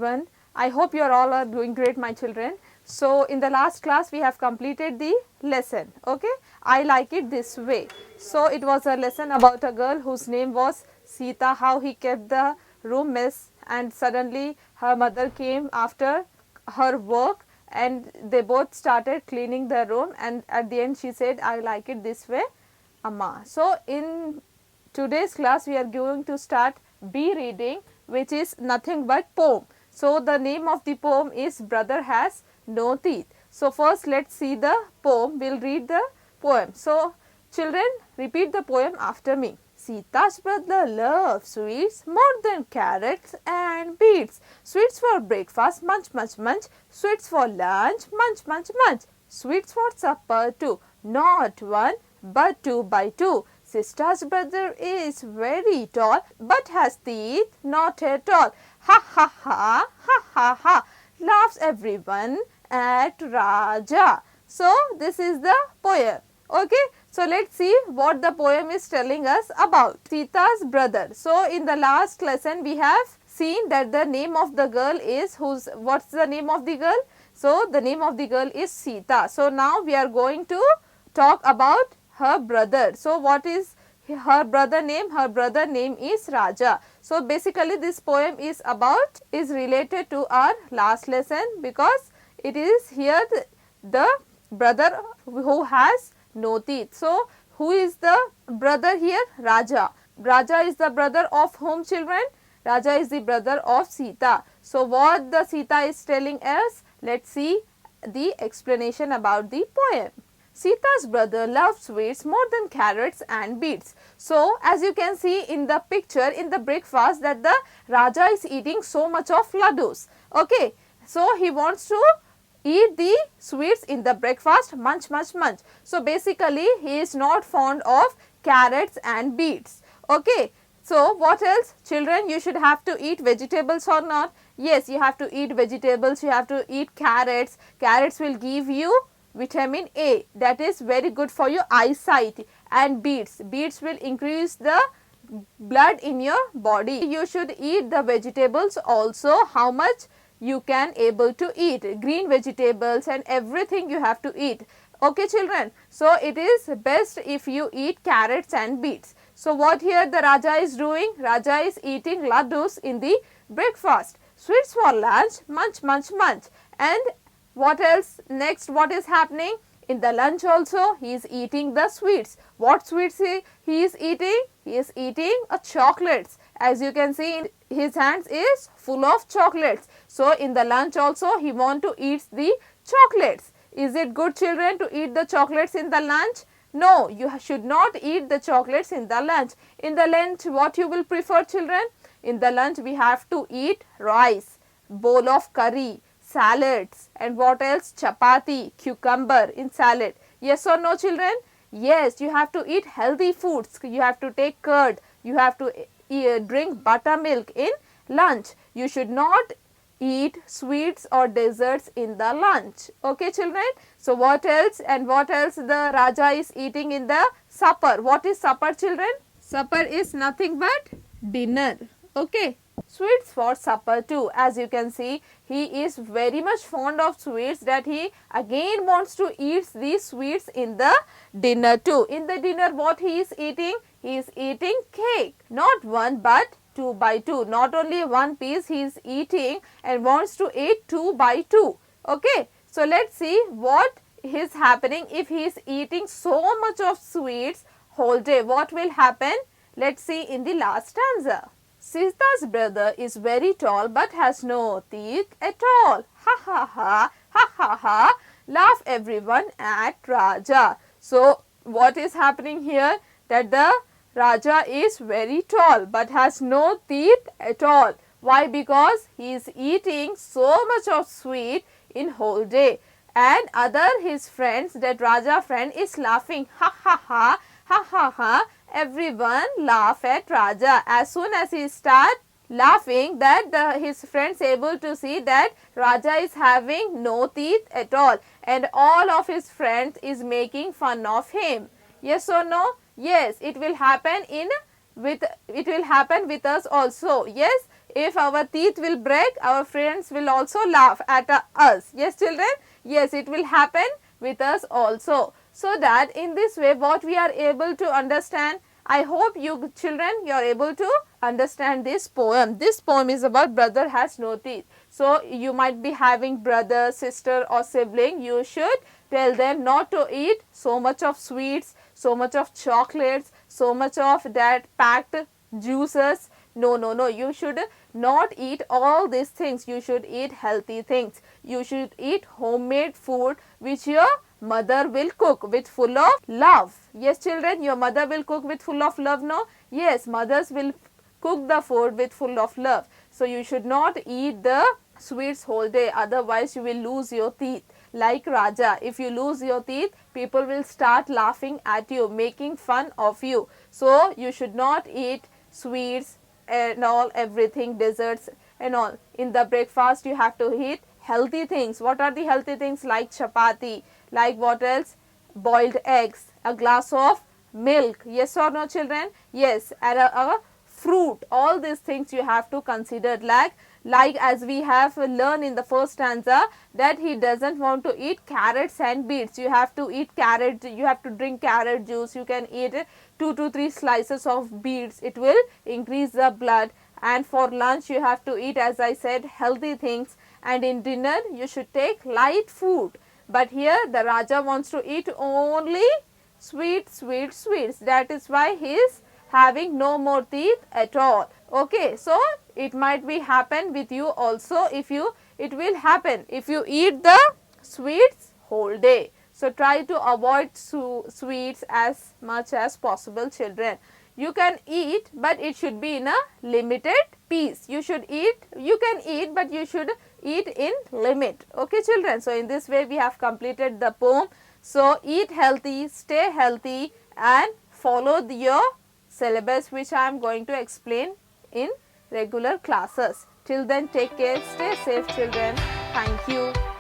everyone. I hope you all are doing great, my children. So in the last class we have completed the lesson. Okay, I like it this way. So it was a lesson about a girl whose name was Sita, how he kept the room mess, and suddenly her mother came after her work and they both started cleaning the room, and at the end she said, I like it this way, Amma. So in today's class we are going to start B reading, which is nothing but poem. So the name of the poem is Brother Has No Teeth. So first let's see the poem. We'll read the poem. So children, repeat the poem after me. Sita's brother loves sweets more than carrots and beets. Sweets for breakfast, munch, munch, munch. Sweets for lunch, munch, munch, munch. Sweets for supper too, not one but two by two. Sister's brother is very tall, but has teeth not at all. Ha ha ha, ha ha ha, laughs everyone at Raja. So this is the poem. Okay, so let's see what the poem is telling us about Sita's brother. So in the last lesson we have seen that the name of the girl is what's the name of the girl? So the name of the girl is Sita. So now we are going to talk about her brother. So what is her brother name? Her brother name is Raja. So basically this poem is related to our last lesson, because it is here the brother who has no teeth. So who is the brother here? Raja. Raja is the brother of whom, children? Raja is the brother of Sita. So what the Sita is telling us? Let's see the explanation about the poem. Sita's brother loves sweets more than carrots and beets. So as you can see in the picture in the breakfast, that the Raja is eating so much of laddus. Okay, so he wants to eat the sweets in the breakfast, munch, munch, munch. So basically he is not fond of carrots and beets. Okay, so what else? Children, you should have to eat vegetables or not? Yes, you have to eat vegetables, you have to eat carrots. Carrots will give you vitamin A, that is very good for your eyesight, and beets will increase the blood in your body. You should eat the vegetables also, how much you can able to eat, green vegetables and everything you have to eat. Okay children, so it is best if you eat carrots and beets. So what here the Raja is doing? Raja is eating laddus in the breakfast. Sweets for lunch, munch, munch, munch. And what else? Next, what is happening? In the lunch also, he is eating the sweets. What sweets he is eating? He is eating chocolates. As you can see, in his hands is full of chocolates. So in the lunch also, he want to eat the chocolates. Is it good, children, to eat the chocolates in the lunch? No, you should not eat the chocolates in the lunch. In the lunch, what you will prefer, children? In the lunch, we have to eat rice, bowl of curry, salads, and what else? Chapati, cucumber in salad. Yes or no, children? Yes, you have to eat healthy foods. You have to take curd. You have to drink buttermilk in lunch. You should not eat sweets or desserts in the lunch. Okay, children? So what else? And what else the Raja is eating in the supper? What is supper, children? Supper is nothing but dinner. Okay. Sweets for supper too. As you can see, he is very much fond of sweets, that he again wants to eat these sweets in the dinner too. In the dinner, what he is eating? He is eating cake. Not one but two by two. Not only one piece he is eating and wants to eat two by two. Okay. So let's see what is happening if he is eating so much of sweets whole day. What will happen? Let's see in the last stanza. Sita's brother is very tall but has no teeth at all. Ha ha ha, ha ha ha, laugh everyone at Raja. So what is happening here? That the Raja is very tall but has no teeth at all. Why? Because he is eating so much of sweet in whole day. And other his friends, that Raja friend is laughing. Ha ha ha, ha ha ha. Everyone laugh at Raja. As soon as he start laughing, that his friends able to see that Raja is having no teeth at all, and all of his friends is making fun of him. Yes or no? Yes, it will happen with us also. Yes, if our teeth will break, our friends will also laugh at us. Yes children, yes, it will happen with us also. So that in this way what we are able to understand, I hope you children, you are able to understand this poem. This poem is about brother has no teeth. So you might be having brother, sister or sibling. You should tell them not to eat so much of sweets, so much of chocolates, so much of that packed juices. No, no, no, you should not eat all these things. You should eat healthy things. You should eat homemade food which your mother will cook with full of love. Yes children, your mother will cook with full of love, no? Yes, mothers will cook the food with full of love. So you should not eat the sweets whole day, otherwise you will lose your teeth. Like Raja, if you lose your teeth, people will start laughing at you, making fun of you. So you should not eat sweets and all, everything, desserts and all. In the breakfast you have to eat healthy things. What are the healthy things? Like chapati, like what else? Boiled eggs, a glass of milk. Yes or no children? Yes, and a fruit. All these things you have to consider. Like as we have learned in the first stanza, that he doesn't want to eat carrots and beets. You have to eat carrot, you have to drink carrot juice. You can eat 2 to 3 slices of beets. It will increase the blood. And for lunch you have to eat, as I said, healthy things. And in dinner you should take light food. But here the Raja wants to eat only sweets. That is why he is having no more teeth at all. Okay, so it might be happen with you also. It will happen if you eat the sweets whole day. So try to avoid sweets as much as possible children. You can eat, but it should be in a limited piece. You can eat, but you should eat in limit. Okay children, so in this way we have completed the poem. So eat healthy, stay healthy and follow your syllabus which I am going to explain in regular classes. Till then, take care, stay safe children. Thank you.